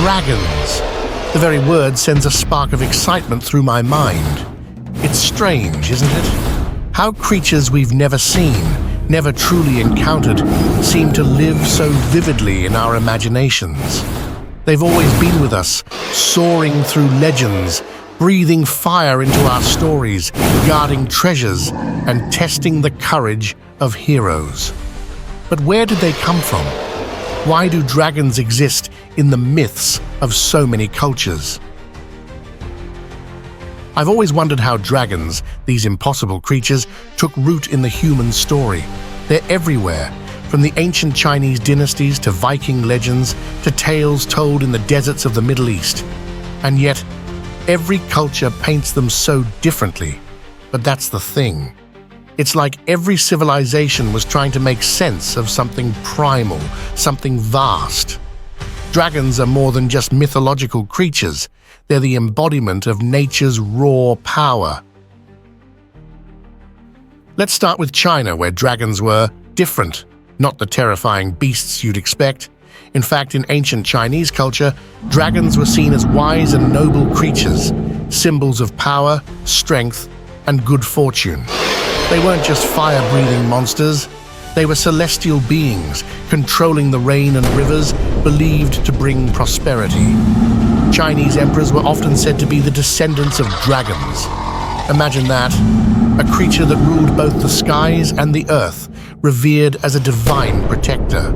Dragons. The very word sends a spark of excitement through my mind. It's strange, isn't it? How creatures we've never seen, never truly encountered, seem to live so vividly in our imaginations. They've always been with us, soaring through legends, breathing fire into our stories, guarding treasures, and testing the courage of heroes. But where did they come from? Why do dragons exist in the myths of so many cultures? I've always wondered how dragons, these impossible creatures, took root in the human story. They're everywhere, from the ancient Chinese dynasties to Viking legends to tales told in the deserts of the Middle East. And yet, every culture paints them so differently. But that's the thing. It's like every civilization was trying to make sense of something primal, something vast. Dragons are more than just mythological creatures. They're the embodiment of nature's raw power. Let's start with China, where dragons were different, not the terrifying beasts you'd expect. In fact, in ancient Chinese culture, dragons were seen as wise and noble creatures, symbols of power, strength, and good fortune. They weren't just fire-breathing monsters. They were celestial beings, controlling the rain and rivers, believed to bring prosperity. Chinese emperors were often said to be the descendants of dragons. Imagine that, a creature that ruled both the skies and the earth, revered as a divine protector.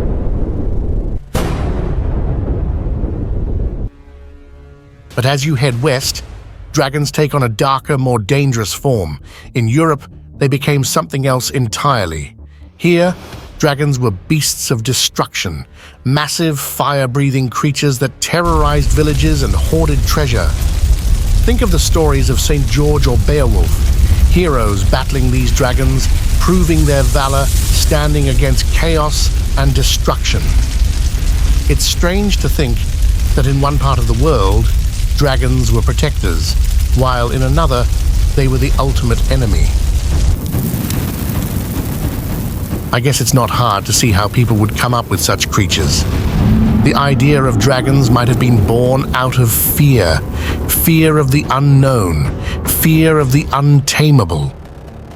But as you head west, dragons take on a darker, more dangerous form. In Europe, they became something else entirely. Here, dragons were beasts of destruction, massive, fire-breathing creatures that terrorized villages and hoarded treasure. Think of the stories of St. George or Beowulf, heroes battling these dragons, proving their valor, standing against chaos and destruction. It's strange to think that in one part of the world, dragons were protectors, while in another, they were the ultimate enemy. I guess it's not hard to see how people would come up with such creatures. The idea of dragons might have been born out of fear, fear of the unknown, fear of the untamable.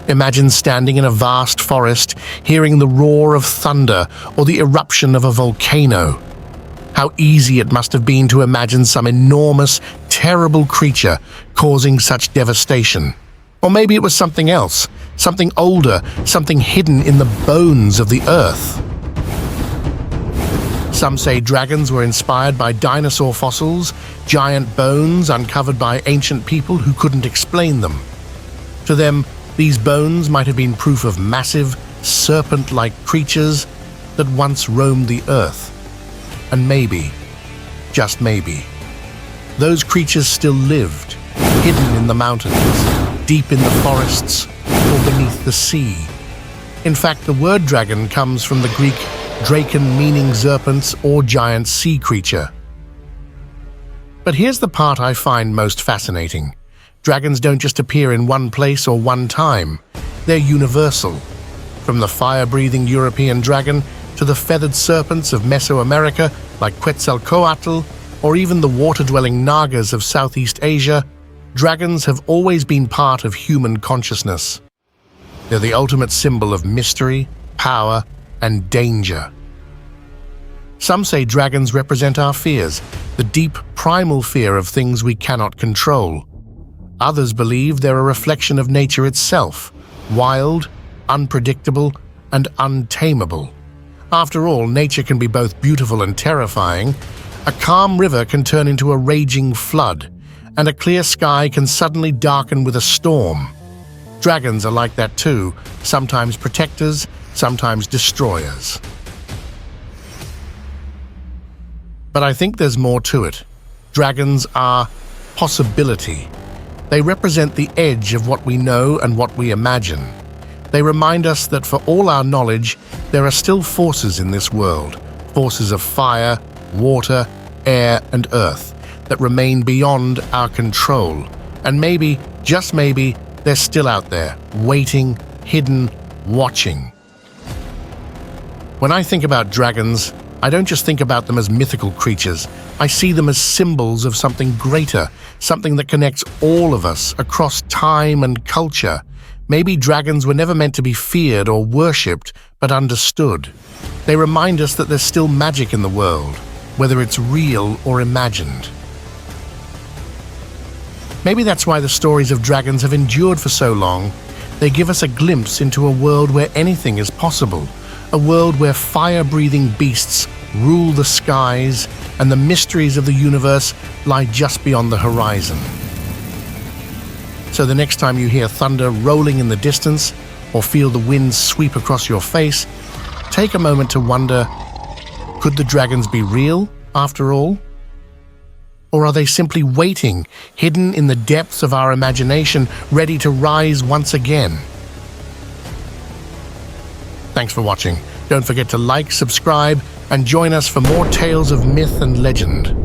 Imagine standing in a vast forest, hearing the roar of thunder or the eruption of a volcano. How easy it must have been to imagine some enormous, terrible creature causing such devastation. Or maybe it was something else, something older, something hidden in the bones of the earth. Some say dragons were inspired by dinosaur fossils, giant bones uncovered by ancient people who couldn't explain them. To them, these bones might have been proof of massive, serpent-like creatures that once roamed the earth. And maybe, just maybe, those creatures still lived, hidden in the mountains, deep in the forests, or beneath the sea. In fact, the word dragon comes from the Greek drakon, meaning serpent or giant sea creature. But here's the part I find most fascinating. Dragons don't just appear in one place or one time. They're universal. From the fire-breathing European dragon to the feathered serpents of Mesoamerica like Quetzalcoatl, or even the water-dwelling Nagas of Southeast Asia, dragons have always been part of human consciousness. They're the ultimate symbol of mystery, power, and danger. Some say dragons represent our fears, the deep, primal fear of things we cannot control. Others believe they're a reflection of nature itself, wild, unpredictable, and untamable. After all, nature can be both beautiful and terrifying. A calm river can turn into a raging flood, and a clear sky can suddenly darken with a storm. Dragons are like that too, sometimes protectors, sometimes destroyers. But I think there's more to it. Dragons are possibility. They represent the edge of what we know and what we imagine. They remind us that for all our knowledge, there are still forces in this world, forces of fire, water, air, and earth, that remain beyond our control. And maybe, just maybe, they're still out there, waiting, hidden, watching. When I think about dragons, I don't just think about them as mythical creatures. I see them as symbols of something greater, something that connects all of us across time and culture. Maybe dragons were never meant to be feared or worshipped, but understood. They remind us that there's still magic in the world, whether it's real or imagined. Maybe that's why the stories of dragons have endured for so long. They give us a glimpse into a world where anything is possible, a world where fire-breathing beasts rule the skies and the mysteries of the universe lie just beyond the horizon. So the next time you hear thunder rolling in the distance or feel the winds sweep across your face, take a moment to wonder, could the dragons be real after all? Or are they simply waiting, hidden in the depths of our imagination, ready to rise once again? Thanks for watching. Don't forget to like, subscribe, and join us for more tales of myth and legend.